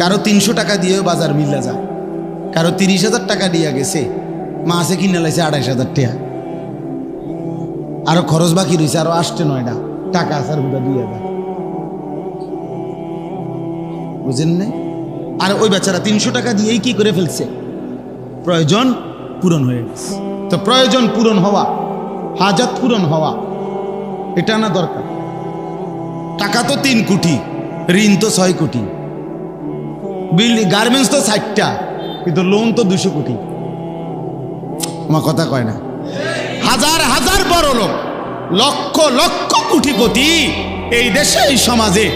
কারো 300 টাকা দিয়েও বাজার মিলা যায়, কারো 30,000 টাকা দিয়া গেছে, মাছে কিনে লাইছে 28,000 টাকা, আরো খরচ বাকি রয়েছে, আরো 8-9টা টাকা আসার হুদা 2,000, বুঝেন না? আর ওই বেচারা 300 টাকা দিয়েই কি করে ফেলছে, প্রয়োজন পূরণ হয়ে গেছে। তো প্রয়োজন পূরণ হওয়া, হাজাত পূরণ হওয়া, এটা না দরকার। টাকা তো 3 কোটি, ঋণ তো 6 কোটি, বিল্ডিং গার্মেন্টস তো 60টা, কিন্তু লোন তো 200 কোটি। আমার কথা কয় না? হাজার হাজার বড় লোক, লক্ষ লক্ষ কোটিপতি এই দেশে, এই সমাজে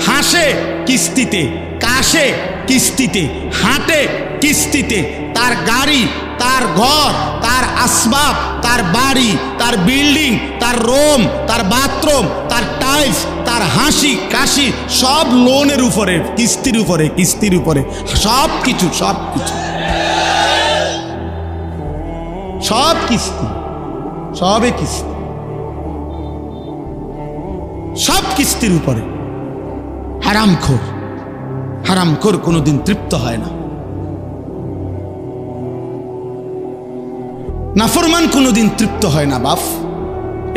হাসে কিস্তিতে, কাশে কিস্তিতে, হাঁটে কিস্তিতে, তার গাড়ি, তার ঘর, তার আসবাব, তার বাড়ি, তার বিল্ডিং, তার রুম, তার বাথরুম, তার টাইলস, তার হাসি কাশি সব লোনের উপরে, কিস্তির উপরে, কিস্তির উপরে, সব কিছু, সব কিছু, সব কিস্তি, সবে কিস্তি, সব কিস্তির উপরে। হারামখোর, হারামখোর কোনোদিন তৃপ্ত হয় না, নাফরমান কোনোদিন তৃপ্ত হয় না বাপ।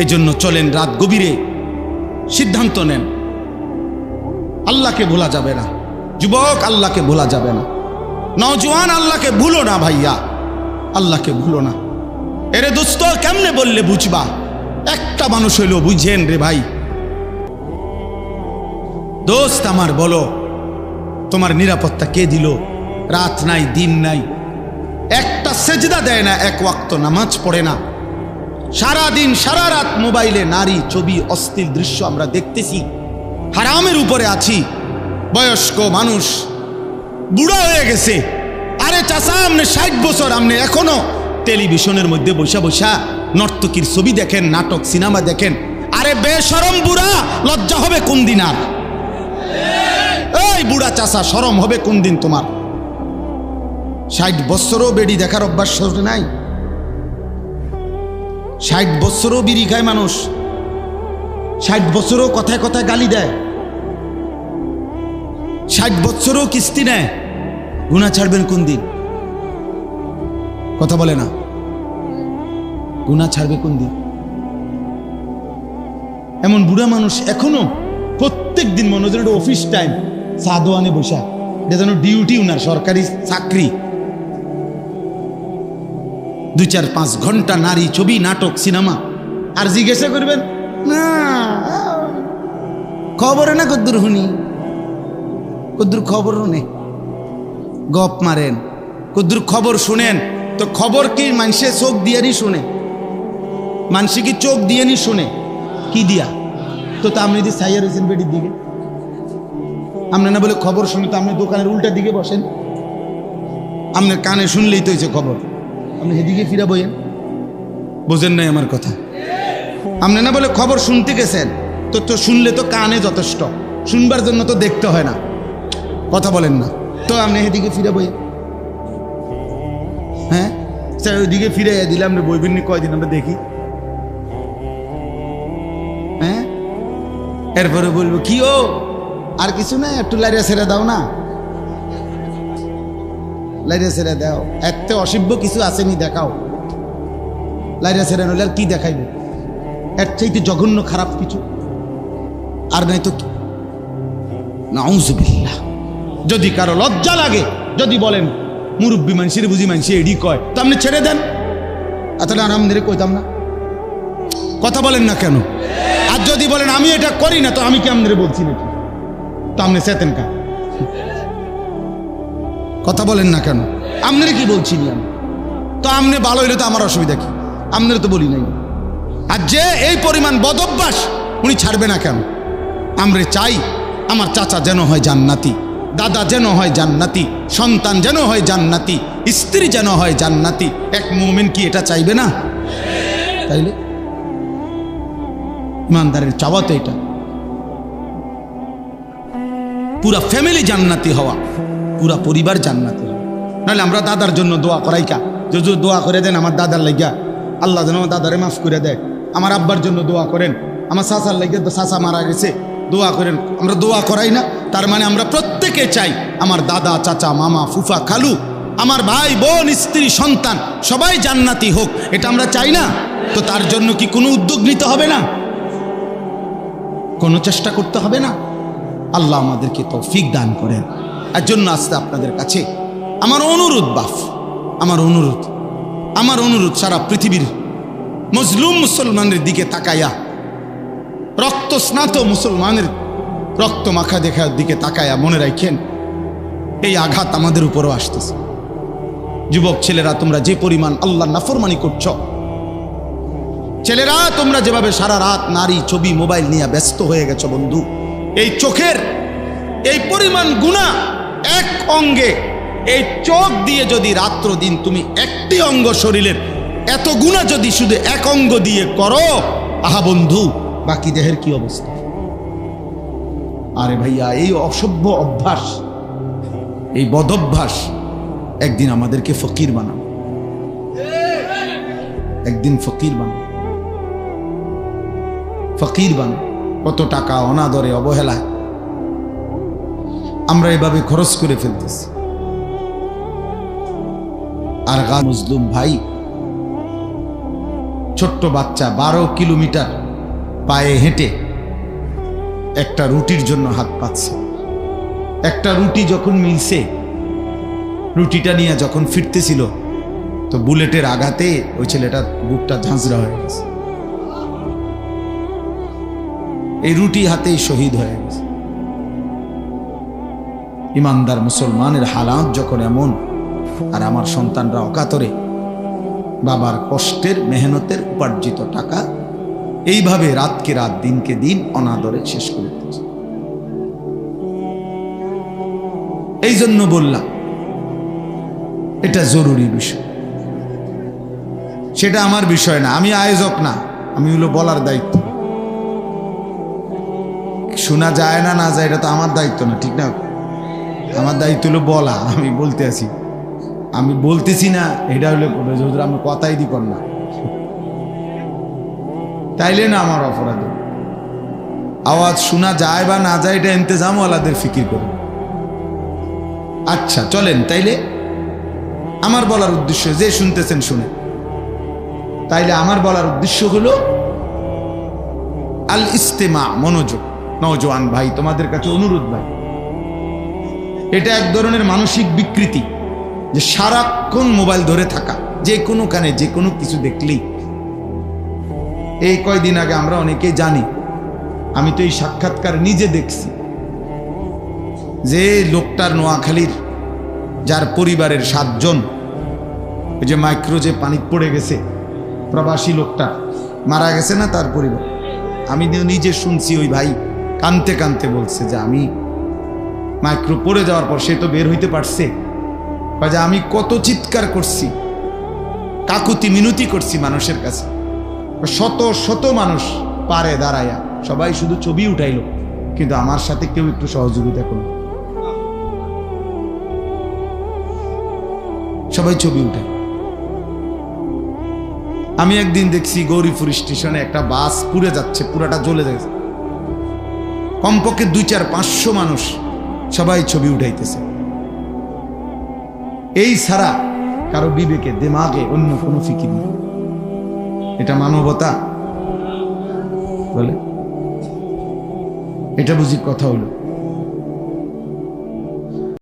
এজন্য চলেন রাত গভীরে সিদ্ধান্ত নেন, আল্লাহকে ভোলা যাবে না। যুবক, আল্লাহকে ভোলা যাবে না। নওজোয়ান, আল্লাহকে ভুলো না ভাইয়া, আল্লাহকে ভুলো না। এরে দোস্ত, কেমনে বললে বুঝবা? একটা মানুষ হইলো বুঝেন রে ভাই। দোস্ত আমার, বলো তোমার নিরাপত্তা কে দিল? রাত নাই, দিন নাই, একটা সেজদা দেয় না, এক ওয়াক্ত নামাজ পড়ে না, সারা দিন সারা রাত মোবাইলে নারী ছবি, অশ্লীল দৃশ্য আমরা দেখতেছি, হারামের উপরে আছি। বয়স্ক মানুষ, বুড়া হয়ে গেছে। আরে চাচা, আপনি 60 বছর, আপনি এখনো টেলিভিশনের মধ্যে বসা বসা নর্তকীর ছবি দেখেন, নাটক সিনেমা দেখেন। আরে বেশরম বুড়া, লজ্জা হবে কোন দিন? আর এই বুড়া চাচা, শরম হবে কোন দিন তোমার? 60 বছরও বেড়ি দেখার অভ্যাস নাই, 60 বছরও বিড়ি খায় মানুষ, 60 বছরও কথায় কথায় গালি দেয়, 60 বছরও কিস্তি নেয়। গুনাহ ছাড়বেন কোন দিন? কথা বলে না, গুনাহ ছাড়বে কোন দিন? এমন বুড়া মানুষ এখনো প্রত্যেক দিন মনে হয় অফিস টাইম, চা দোয়ানে বসা, এটা যেন ডিউটি, উনার সরকারি চাকরি। 2-4-5 ঘন্টা নারী ছবি, নাটক, সিনেমা। আর জিজ্ঞাসা করবেন না খবরে না কদ্দুর শুনি, কদ্দুর খবর শুনে গপ মারেন, কদ্দুর খবর শুনেন। তো খবর কি মানুষে চোখ দিয়ারই শুনে? মানুষে কি চোখ দিয়ে নি শুনে? কি দিয়া? তো আপনি যদি সাইয়া রয়েছেন বেডির দিকে, আপনি না বলে খবর শুনি, তো আপনি দোকানের উল্টা দিকে বসেন, আপনার কানে শুনলেই তো হয়েছে খবর, আপনি সেদিকে ফিরা বইয়েন। বোঝেন নাই আমার কথা? আপনি না বলে খবর শুনতে গেছেন, তো শুনলে তো কানে যথেষ্ট, শুনবার জন্য তো দেখতে হয় না। কথা বলেন না, তো আপনি সেদিকে ফিরা বইয়েন। হ্যাঁ, স্যার ওইদিকে ফিরে দিলে আমরা বইবেন নি কয়দিন, আমরা দেখি। হ্যাঁ, এরপরে বলবো কি ও আর কিছু না, একটু লাইরা ছেড়ে দাও না, লাইরা ছেড়ে দাও, এত অসভ্য কিছু আসেনি দেখাও। লাইরা ছেড়ে নইলে আর কি দেখাইবে? এর চাইতে জঘন্য খারাপ কিছু আর নাই তো। নাউযুবিল্লাহ। যদি কারো লজ্জা লাগে, যদি বলেন মুরব্বী মানুষের বুঝি মানুষে এডি কয়, তো আপনি ছেড়ে দেন, তাহলে আর আমাদের কইতাম না। কথা বলেন না কেন? আর যদি বলেন আমি এটা করি না, তো আমি কি আমাদের বলছি নাকি? তো আপনি চেতেন কা? কথা বলেন না কেন? আপনারা কি বলছি আমি? তো আপনি ভালো হইলে তো আমার অসুবিধা কি? আপনারা তো বলি নাই। আর যে এই পরিমাণ বদভ্যাস, উনি ছাড়বে না কেন? আমরা চাই আমার চাচা যেন হয় জান্নাতি, দাদা যেন হয় জান্নাতি, সন্তান যেন হয় জান্নাতি, স্ত্রী যেন হয় জান্নাতি। এক মুমিন কি এটা চাইবে না? তাইলে ইমানদারের চাওয়া তো এটা, পুরা ফ্যামিলি জান্নাতি হওয়া, পুরা পরিবার জান্নাতি হওয়া। নাহলে আমরা দাদার জন্য দোয়া করাই কা, যদি দোয়া করে দেন আমার দাদার লাগিয়া, আল্লাহ যেন আমার দাদারে মাফ করে দেয়। আমার আব্বার জন্য দোয়া করেন, আমার চাচার লাগিয়া, তো চাচা মারা গেছে, দোয়া করেন, আমরা দোয়া করাই না? তার মানে আমরা প্রত্যেকে চাই আমার দাদা, চাচা, মামা, ফুফা, খালু, আমার ভাই, বোন, স্ত্রী, সন্তান সবাই জান্নাতি হোক, এটা আমরা চাই না? তো তার জন্য কি কোনো উদ্যোগ নিতে হবে না? কোনো চেষ্টা করতে হবে না? আল্লাহ আমাদেরকে তৌফিক দান করেন। এর জন্য আসতে আপনাদের কাছে আমার অনুরোধ, বাপ, আমার অনুরোধ সারা পৃথিবীর মজলুম মুসলমানের দিকে তাকাইয়া, রক্ত স্নাত মুসলমানের রক্ত মাখা দেখার দিকে তাকাইয়া মনে রাখেন এই আঘাত আমাদের উপরও আসতেছে। যুবক ছেলেরা, তোমরা যে পরিমাণ আল্লাহর নাফরমানি করছ, ছেলেরা তোমরা যেভাবে সারা রাত নারী, ছবি, মোবাইল নিয়ে ব্যস্ত হয়ে গেছো বন্ধু, এই চোখের এই পরিমাণ গুনাহ এক অঙ্গে, এই চোখ দিয়ে যদি রাত্র দিন তুমি একটি অঙ্গ শরীরের এত গুনাহ যদি শুধু এক অঙ্গ দিয়ে করো, আহা বন্ধু, বাকি দেহের কি অবস্থা? আরে ভাইয়া, এই অসভ্য অভ্যাস, এই বদভ্যাস একদিন আমাদেরকে ফকির বানাবে, একদিন ফকির বানাবে। কত টাকা অনাদরে, অবহেলায় আমরা এভাবে খরচ করে ফেলতেছি। আর মুসলিম ভাই, ছোট্ট বাচ্চা 12 কিলোমিটার পায়ে হেঁটে একটা রুটির জন্য হাত পাচ্ছে। একটা রুটি যখন মিলছে, রুটিটা নিয়ে যখন ফিরতেছিল, তো বুলেটের আঘাতে ওই ছেলেটার বুকটা ঝাঁঝরা হয়ে গেছে। এই রুটি হাতেই শহীদ হয়ে গেছে। ইমানদার মুসলমানের হালাত যখন এমন, আর আমার সন্তানরা অকাতরে বাবার কষ্টের, মেহনতের উপার্জিত টাকা এইভাবে রাতকে রাত, দিনকে দিন অনাদরে শেষ করে দিচ্ছে। এই জন্য বললাম এটা জরুরি বিষয়। সেটা আমার বিষয় না, আমি আয়োজক না, আমি হলো বলার দায়িত্ব। শোনা যায় না, না যায়, এটা তো আমার দায়িত্ব না, ঠিক না? আমার দায়িত্ব হলো বলা। আমি বলতে আছি, আমি বলতেছি না, এটা হলো আমি কথাই দি কর না, তাইলে না আমার অপরাধ। আওয়াজ শোনা যায় বা না যায়, এটা ইন্তেজাম ওয়ালাদের ফিকির করে। আচ্ছা চলেন, তাইলে আমার বলার উদ্দেশ্য, যে শুনতেছেন শুনে, তাইলে আমার বলার উদ্দেশ্য হলো আল ইস্তেমা, মনোযোগ। নওজোয়ান ভাই, তোমাদের কাছে অনুরোধ ভাই, এটা এক ধরনের মানসিক বিকৃতি যে সারাক্ষণ মোবাইল ধরে থাকা, যে কোনো কানে যে কোনো কিছু দেখলেই। এই কয়দিন আগে আমরা অনেকেই জানি, আমি তো এই সাক্ষাৎকার নিজে দেখছি, যে লোকটার নোয়াখালীর, যার পরিবারের 7 জন, ওই যে মাইক্রো যে পানি পড়ে গেছে, প্রবাসী লোকটা মারা গেছে না, তার পরিবার। আমি নিজে শুনছি, ওই ভাই কানতে কানতে বলছে যে আমি মাইক্রো পড়ে যাওয়ার পর, সে তো বের হইতে পারছে, যে আমি কত চিৎকার করছি, কাকুতি মিনতি করছি মানুষের কাছে। শত শত মানুষ পারে দাঁড়াইয়া, সবাই শুধু ছবি উঠাইলো, কিন্তু আমার সাথে কেউ একটু সহযোগিতা করল। সবাই ছবি উঠায়। আমি একদিন দেখছি গৌরীপুর স্টেশনে একটা বাস পুড়ে যাচ্ছে, পুরাটা জ্বলে যাচ্ছে, কমপক্ষে 200-500 মানুষ সবাই ছবি উঠাইতেছে। এই ছাড়া কারো বিবেকে, দিমাগে অন্য কোনো ফিকির নেই। এটা মানবতা বলে? এটা বুঝি কথা হলো?